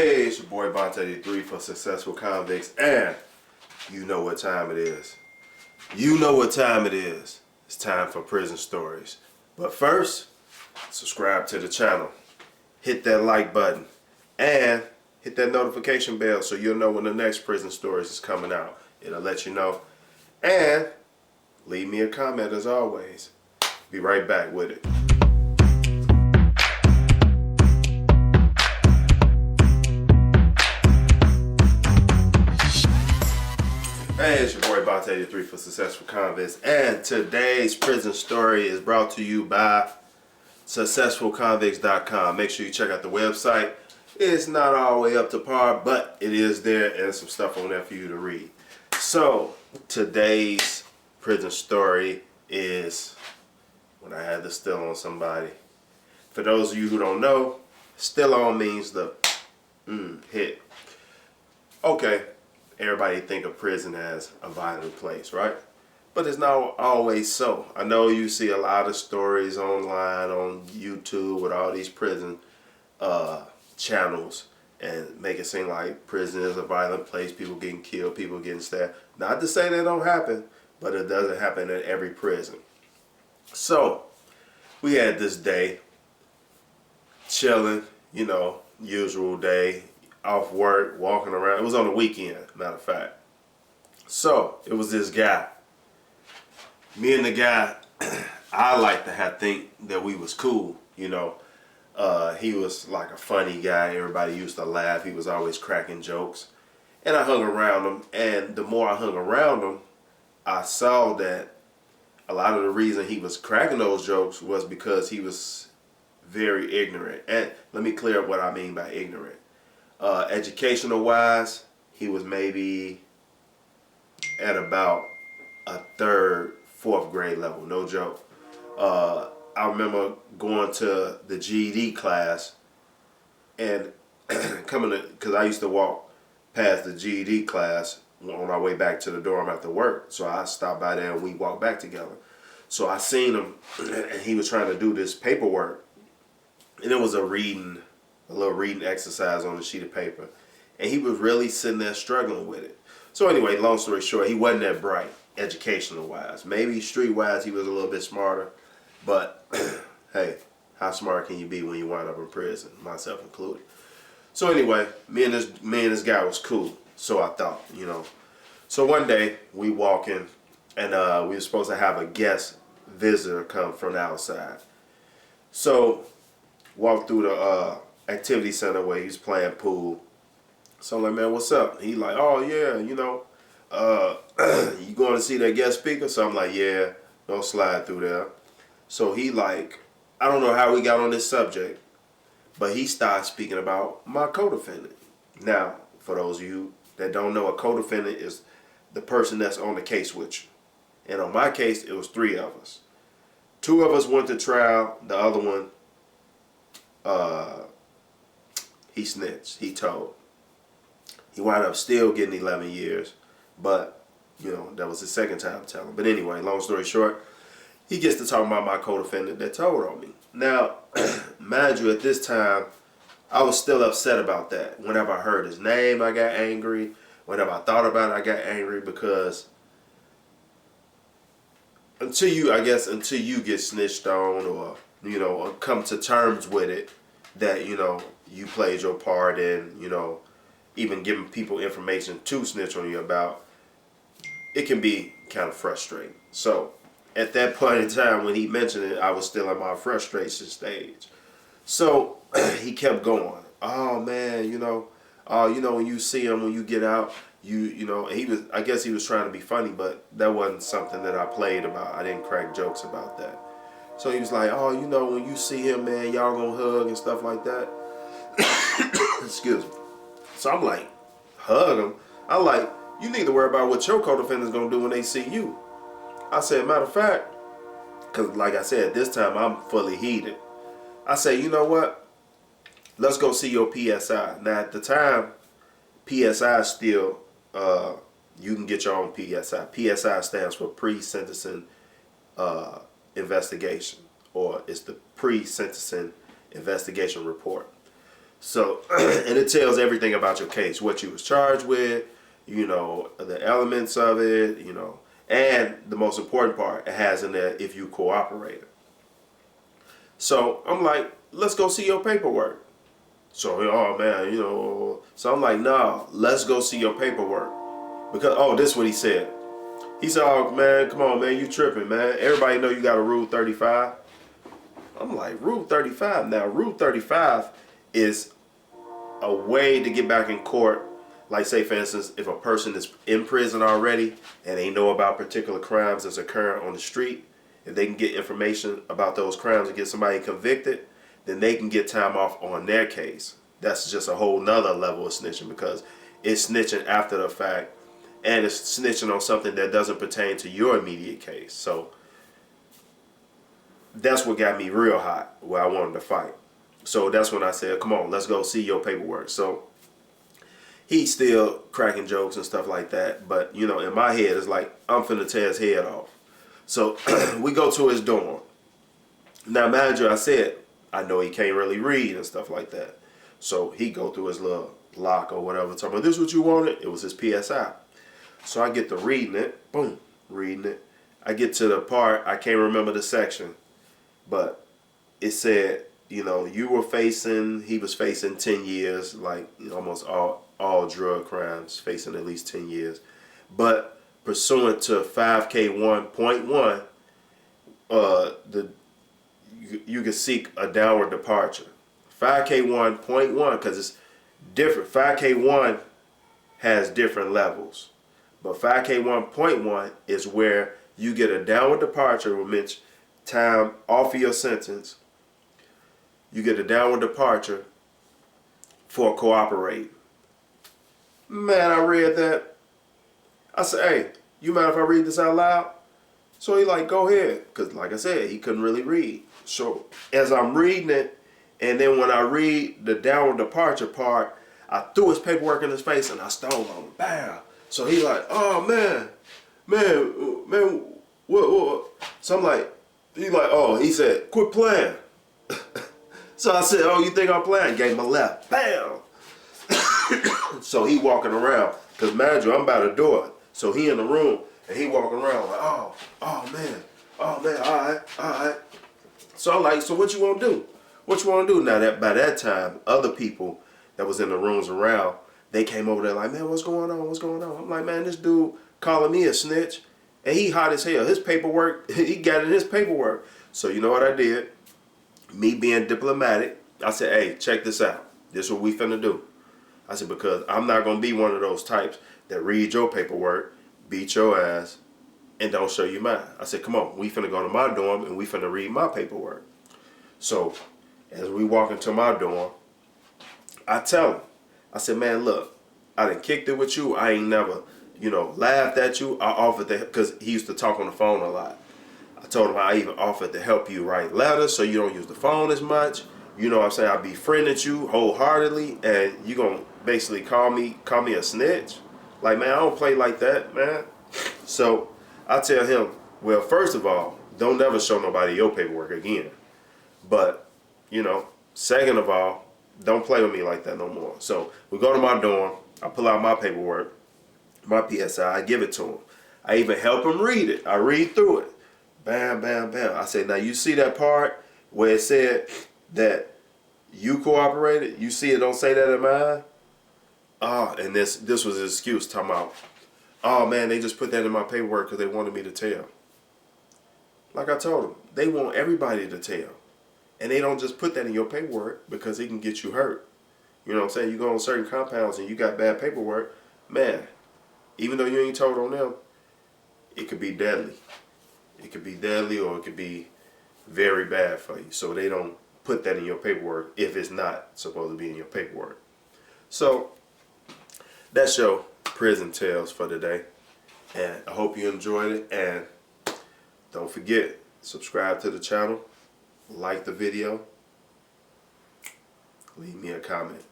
Hey, it's your boy Bont83 for Successful Convicts, and you know what time it is. You know what time it is. It's time for prison stories. But first, subscribe to the channel, hit that like button, and hit that notification bell so you'll know when the next prison stories is coming out. It'll let you know. And leave me a comment as always. Be right back with it. Hey, it's your boy Bont83 for Successful Convicts, and today's prison story is brought to you by successfulconvicts.com. Make sure you check out the website. It's not all the way up to par, but it is there, and some stuff on there for you to read. So, today's prison story is when I had to steal on somebody. For those of you who don't know, steal on means the hit. Okay. Everybody think of prison as a violent place, right? But it's not always so. I know you see a lot of stories online on YouTube with all these prison channels and make it seem like prison is a violent place, people getting killed, people getting stabbed. Not to say that don't happen, but it doesn't happen at every prison. So, we had this day, chilling, you know, usual day, off work, walking around. It was on the weekend, matter of fact. So, it was this guy. Me and the guy, I like to think that we was cool, you know. He was like a funny guy. Everybody used to laugh. He was always cracking jokes. And I hung around him, and the more I hung around him, I saw that a lot of the reason he was cracking those jokes was because he was very ignorant. And let me clear up what I mean by ignorant. Educational wise, he was maybe at about a third, fourth grade level, no joke. I remember going to the GED class and coming to, because I used to walk past the GED class on our way back to the dorm after work. So I stopped by there and we walked back together. So I seen him and he was trying to do this paperwork, and it was a little reading exercise on a sheet of paper, and he was really sitting there struggling with it. So anyway, long story short, he wasn't that bright educational wise. Maybe street wise he was a little bit smarter, but hey, how smart can you be when you wind up in prison, myself included? So anyway, me and this guy was cool, so I thought, you know. So one day we walking, and we were supposed to have a guest visitor come from the outside. So walked through the activity center where he's playing pool. So I'm like, man, what's up? He like, oh yeah, you know, you going to see that guest speaker? So I'm like, yeah, don't slide through there. So he like, I don't know how we got on this subject, but he started speaking about my co-defendant. Now, for those of you that don't know, a co-defendant is the person that's on the case with you. And on my case, it was 3 of us. 2 of us went to trial. The other one, he snitched. He told. He wound up still getting 11 years, but, you know, that was his second time telling. But anyway, long story short, he gets to talk about my co-defendant that told on me. Now, mind you, at this time, I was still upset about that. Whenever I heard his name, I got angry. Whenever I thought about it, I got angry because until you get snitched on, or, you know, or come to terms with it, that, you know, you played your part in, you know, even giving people information to snitch on you about, it can be kind of frustrating. So at that point in time when he mentioned it, I was still in my frustration stage. So he kept going. Oh man, you know, when you see him, when you get out, you know, and I guess he was trying to be funny, but that wasn't something that I played about. I didn't crack jokes about that. So he was like, oh, you know, when you see him, man, y'all gonna hug and stuff like that. Excuse me. So I'm like, hug him? I'm like, you need to worry about what your co-defendant's gonna do when they see you. I said, matter of fact, because like I said, this time I'm fully heated. I say, you know what? Let's go see your PSI. Now at the time, PSI still, you can get your own PSI. PSI stands for pre-sentencing investigation, or it's the pre-sentencing investigation report. So, and it tells everything about your case, what you was charged with, you know, the elements of it, you know, and the most important part, it has in there if you cooperated. So I'm like, let's go see your paperwork. So, oh man, you know, so I'm like, nah, let's go see your paperwork. Because, oh, this is what he said. He said, oh man, come on man, you tripping, man. Everybody know you got a Rule 35. I'm like, Rule 35? Now, Rule 35 is a way to get back in court. Like, say, for instance, if a person is in prison already and they know about particular crimes that's occurring on the street, if they can get information about those crimes and get somebody convicted, then they can get time off on their case. That's just a whole nother level of snitching, because it's snitching after the fact, and it's snitching on something that doesn't pertain to your immediate case. So that's what got me real hot, where I wanted to fight. So that's when I said, come on, let's go see your paperwork. So he's still cracking jokes and stuff like that. But, you know, in my head, it's like, I'm finna tear his head off. So we go to his dorm. Now, mind you, I said, I know he can't really read and stuff like that. So he go through his little lock or whatever, talking about, this is what you wanted? It was his PSI. So I get to reading it. Boom, reading it. I get to the part, I can't remember the section, but it said, you know, he was facing 10 years, like almost all drug crimes, facing at least 10 years. But pursuant to 5K1.1, you can seek a downward departure. 5K1.1, because it's different. 5K1 has different levels. But 5K1.1 is where you get a downward departure, which means time off of your sentence. You get a downward departure for cooperating. Man, I read that. I said, hey, you mind if I read this out loud? So he like, go ahead. Because like I said, he couldn't really read. So as I'm reading it, and then when I read the downward departure part, I threw his paperwork in his face and I stole him. Bam. So he like, oh man, what? So I'm like, he said, quit playing. So I said, oh, you think I'm playing? Gave him a left. Bam. So he walking around, because mind you, I'm by the door. So he in the room, and he walking around like, oh man, all right. So I'm like, so what you want to do? What you want to do? Now, that by that time, other people that was in the rooms around, they came over there like, man, what's going on? I'm like, man, this dude calling me a snitch, and he hot as hell. His paperwork, he got in his paperwork. So you know what I did? Me being diplomatic, I said, hey, check this out. This is what we finna do. I said, because I'm not going to be one of those types that read your paperwork, beat your ass, and don't show you mine. I said, come on, we finna go to my dorm and we finna read my paperwork. So as we walk into my dorm, I tell him, I said, man, look, I done kicked it with you. I ain't never, laughed at you. I offered to, because he used to talk on the phone a lot. I told him I even offered to help you write letters so you don't use the phone as much. You know what I'm saying? I befriended you wholeheartedly, and you gonna basically call me a snitch? Like, man, I don't play like that, man. So I tell him, well, first of all, don't ever show nobody your paperwork again. But, second of all, don't play with me like that no more. So we go to my dorm. I pull out my paperwork, my PSI. I give it to him. I even help him read it. I read through it. Bam, bam, bam. I said, now you see that part where it said that you cooperated? You see it don't say that in mine? And this was his excuse, talking about, oh man, they just put that in my paperwork because they wanted me to tell. Like I told them, they want everybody to tell. And they don't just put that in your paperwork because it can get you hurt. You know what I'm saying? You go on certain compounds and you got bad paperwork, man, even though you ain't told on them, it could be deadly. It could be deadly, or it could be very bad for you. So they don't put that in your paperwork if it's not supposed to be in your paperwork. So that's your prison tales for today. And I hope you enjoyed it. And don't forget, subscribe to the channel, like the video, leave me a comment.